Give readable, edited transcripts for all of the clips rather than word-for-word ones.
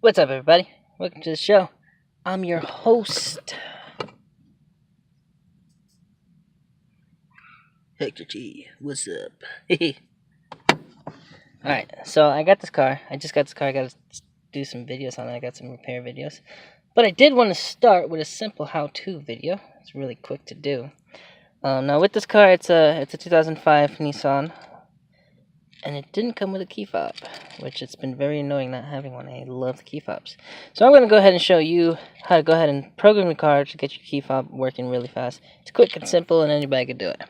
What's up, everybody? Welcome to the show. I'm your host, Hector G. What's up? Alright, so I got this car. I just got this car. I got to do some videos on it. I got some repair videos. But I did want to start with a simple how-to video. It's really quick to do. Now with this car, it's a 2005 Nissan. And it didn't come with a key fob, which it's been very annoying not having one. I love the key fobs. So I'm going to go ahead and show you how to go ahead and program the car to get your key fob working really fast. It's quick and simple and anybody can do it.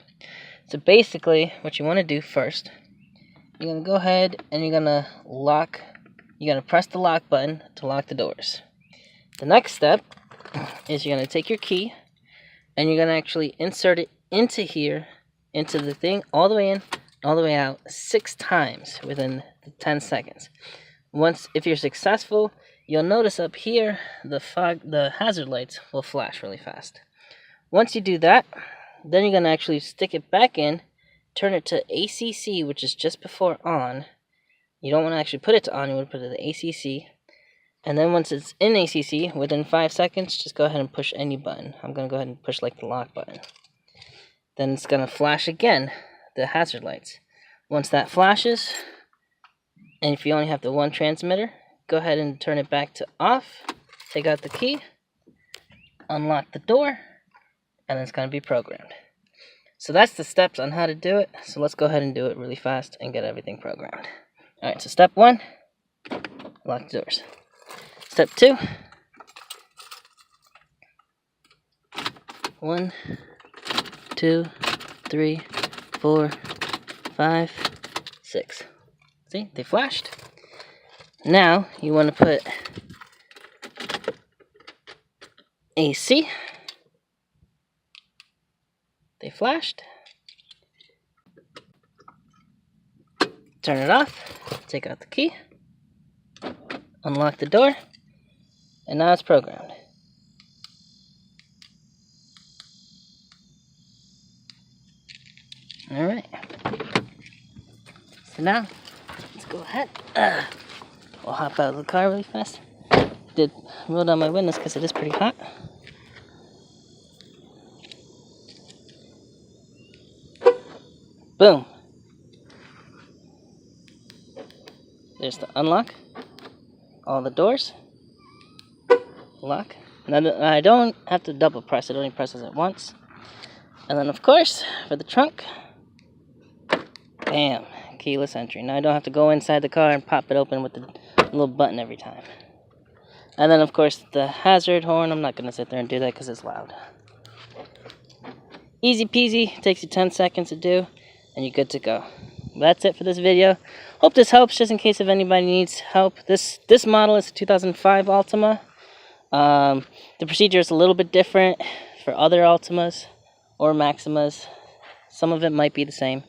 So basically, what you want to do first, you're going to go ahead and you're going to press the lock button to lock the doors. The next step is you're going to take your key and you're going to actually insert it into here, into the thing, all the way in, all the way out 6 times within 10 seconds. If you're successful, you'll notice up here the hazard lights will flash really fast. Once you do that, then you're going to actually stick it back in, turn it to ACC, which is just before on. You don't want to actually put it to on, you want to put it to ACC. And then once it's in ACC, within 5 seconds, just go ahead and push any button. I'm going to go ahead and push like the lock button. Then it's going to flash again, the hazard lights. Once that flashes, and if you only have the one transmitter, go ahead and turn it back to off, take out the key, unlock the door, and it's going to be programmed. So that's the steps on how to do it. So let's go ahead and do it really fast and get everything programmed. Alright, so step 1, lock the doors. Step 2, 1, 2, 3, 4, 5, 6. See, they flashed. Now you want to put AC. They flashed. Turn it off. Take out the key. Unlock the door. And now it's programmed. Alright. So now, let's go ahead. I'll hop out of the car really fast. Did roll down my windows because it is pretty hot. Boom. There's the unlock. All the doors. Lock. Now I don't have to double press it, only presses it once. And then of course, for the trunk, bam, keyless entry. Now I don't have to go inside the car and pop it open with the little button every time. And then of course the hazard horn, I'm not going to sit there and do that because it's loud. Easy peasy, takes you 10 seconds to do, and you're good to go. That's it for this video. Hope this helps, just in case if anybody needs help. This model is a 2005 Altima. The procedure is a little bit different for other Altimas or Maximas. Some of it might be the same.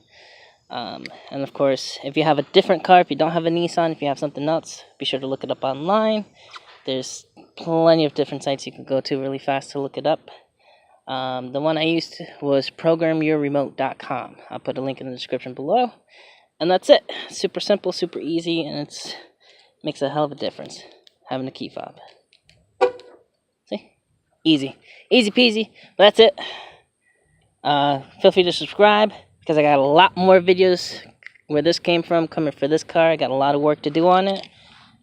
And of course, if you have a different car, if you don't have a Nissan, if you have something else, be sure to look it up online. There's plenty of different sites you can go to really fast to look it up. The one I used was programyourremote.com. I'll put a link in the description below. And that's it. Super simple, super easy, and it makes a hell of a difference having a key fob. See? Easy. Easy peasy. But that's it. Feel free to subscribe, because I got a lot more videos where this came from coming for this car. I got a lot of work to do on it.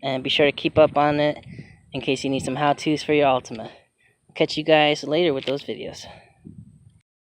And be sure to keep up on it in case you need some how-tos for your Altima. Catch you guys later with those videos.